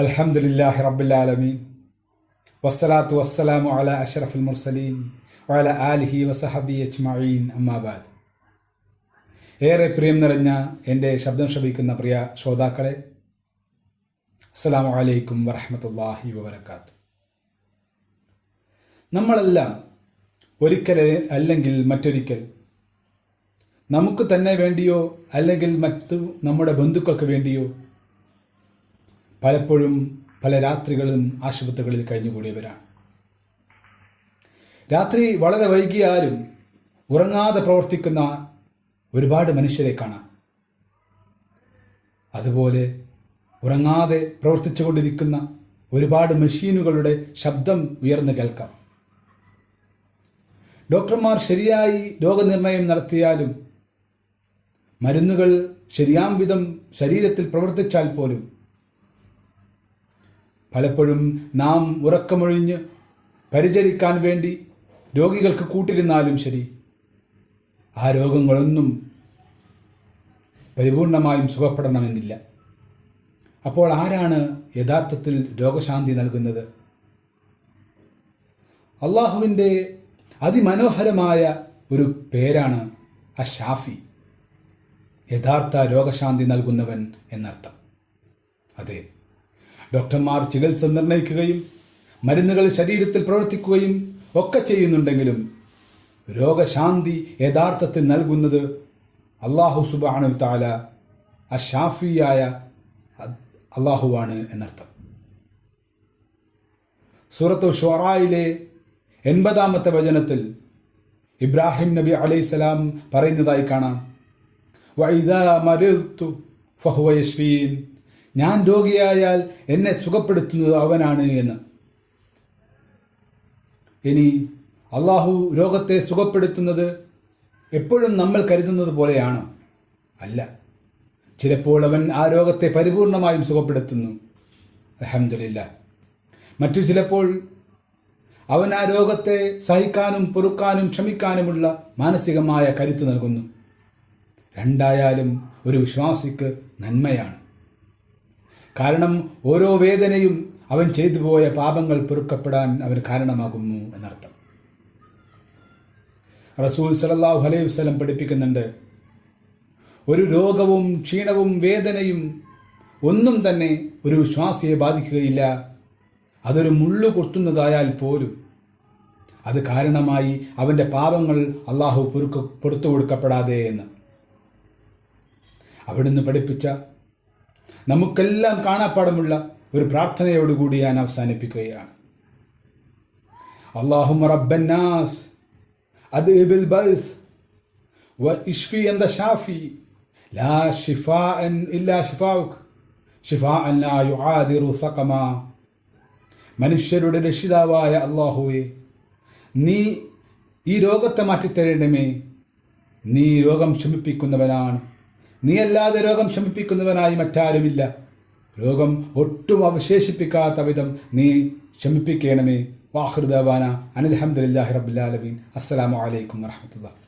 അൽഹംദുലില്ലാഹി റബ്ബിൽ ആലമീൻ വസ്സലാത്തു വസ്സലാമു അലാ അഷ്റഫിൽ മുർസലീൻ വഅലാ ആലിഹി വസഹബിഹി അജ്മഈൻ അമ്മാ ബഅദ്. ഏറെ പ്രിയം നിറഞ്ഞ എൻ്റെ ശബ്ദം ശ്രവിക്കുന്ന പ്രിയ ശ്രോതാക്കളെ, അസ്സലാമു അലൈക്കും വറഹ്മത്തുള്ളാഹി വബറകാതുഹു. നമ്മളെല്ലാം ഒരിക്കൽ അല്ലെങ്കിൽ മറ്റൊരിക്കൽ നമുക്ക് തന്നെ വേണ്ടിയോ അല്ലെങ്കിൽ നമ്മുടെ ബന്ധുക്കൾക്ക് വേണ്ടിയോ പലപ്പോഴും പല രാത്രികളും ആശുപത്രികളിൽ കഴിഞ്ഞുകൂടിയവരാണ്. രാത്രി വളരെ വൈകിയാലും ഉറങ്ങാതെ പ്രവർത്തിക്കുന്ന ഒരുപാട് മനുഷ്യരെ കാണാം. അതുപോലെ ഉറങ്ങാതെ പ്രവർത്തിച്ചുകൊണ്ടിരിക്കുന്ന ഒരുപാട് മെഷീനുകളുടെ ശബ്ദം ഉയർന്നു കേൾക്കാം. ഡോക്ടർമാർ ശരിയായി രോഗനിർണയം നടത്തിയാലും മരുന്നുകൾ ശരിയാം വിധം ശരീരത്തിൽ പ്രവർത്തിച്ചാൽ പോലും പലപ്പോഴും നാം ഉറക്കമൊഴിഞ്ഞ് പരിചരിക്കാൻ വേണ്ടി രോഗികൾക്ക് കൂട്ടിരുന്നാലും ശരി, ആ രോഗങ്ങളൊന്നും പരിപൂർണമായും സുഖപ്പെടണമെന്നില്ല. അപ്പോൾ ആരാണ് യഥാർത്ഥത്തിൽ രോഗശാന്തി നൽകുന്നത്? അള്ളാഹുവിൻ്റെ അതിമനോഹരമായ ഒരു പേരാണ് അഷാഫി, യഥാർത്ഥ രോഗശാന്തി നൽകുന്നവൻ എന്നർത്ഥം. അതെ, ഡോക്ടർമാർ ചികിത്സ നിർണ്ണയിക്കുകയും മരുന്നുകൾ ശരീരത്തിൽ പ്രവർത്തിക്കുകയും ഒക്കെ ചെയ്യുന്നുണ്ടെങ്കിലും രോഗശാന്തി യഥാർത്ഥത്തിൽ നൽകുന്നത് അല്ലാഹു സുബ്ഹാനഹു വ തആല അഷാഫിയായ അല്ലാഹുവാണ് എന്നർത്ഥം. സൂറത്തു ശുഅറയിലെ 80-ാമത്തെ വചനത്തിൽ ഇബ്രാഹിം നബി അലൈഹിസ്സലാം പറയുന്നതായി കാണാം, വഇദാ മരിദ്തു ഫഹുവ യശ്ഫീൻ, ഞാൻ രോഗിയായാൽ എന്നെ സുഖപ്പെടുത്തുന്നത് അവനാണ് എന്ന്. ഇനി അള്ളാഹു രോഗത്തെ സുഖപ്പെടുത്തുന്നത് എപ്പോഴും നമ്മൾ കരുതുന്നത് പോലെയാണോ? അല്ല. ചിലപ്പോൾ അവൻ ആ രോഗത്തെ പരിപൂർണമായും സുഖപ്പെടുത്തുന്നു, അൽഹംദുലില്ലാഹ്. മറ്റു ചിലപ്പോൾ അവൻ ആ രോഗത്തെ സഹിക്കാനും പൊറുക്കാനും ക്ഷമിക്കാനുമുള്ള മാനസികമായ കരുത്ത് നൽകുന്നു. രണ്ടായാലും ഒരു വിശ്വാസിക്ക് നന്മയാണ്. കാരണം ഓരോ വേദനയും അവൻ ചെയ്തു പോയ പാപങ്ങൾ പൊറുക്കപ്പെടാൻ അവൻ കാരണമാകുന്നു എന്നർത്ഥം. റസൂൽ സല്ലല്ലാഹു അലൈഹി വസല്ലം പഠിപ്പിക്കുന്നുണ്ട്, ഒരു രോഗവും ക്ഷീണവും വേദനയും ഒന്നും തന്നെ ഒരു വിശ്വാസിയെ ബാധിക്കുകയില്ല. അതൊരു മുള്ളു കൊത്തുന്നതായാൽ പോലും അത് കാരണമായി അവൻ്റെ പാപങ്ങൾ അള്ളാഹു പുറത്തു കൊടുക്കപ്പെടാതെ എന്ന് അവിടുന്ന് പഠിപ്പിച്ച നമുക്കെല്ലാം കാണാപ്പാടമുള്ള ഒരു പ്രാർത്ഥനയോടുകൂടി ഞാൻ അവസാനിപ്പിക്കുകയാണ്. അല്ലാഹുമ്മ റബ്ബന്നാസ് അദ്ഇബിൽ ബഅസ് വഇശ്ഫി അൻത ഷാഫി ലാ ശിഫാഅൻ ഇല്ലാ ശിഫാഉക ശിഫാഅൻ ലാ യുആദിറു സഖമാ. മനുഷ്യരുടെ രക്ഷിതാവായ അല്ലാഹുവേ, നീ ഈ രോഗത്തെ മാറ്റിത്തരേണമേ. നീ രോഗം ശമിപ്പിക്കുന്നവനാണ്. നീയല്ലാതെ രോഗം ശമിപ്പിക്കുന്നവനായി മറ്റാരുമില്ല. രോഗം ഒട്ടും അവശേഷിപ്പിക്കാത്ത വിധം നീ ശമിപ്പിക്കണമേ. വാഖിറു ദഅവാന അനിൽ ഹംദുലില്ലാഹി റബ്ബിൽ ആലമീൻ. അസ്സലാമു അലൈക്കും വറഹ്മത്തുള്ളാഹി.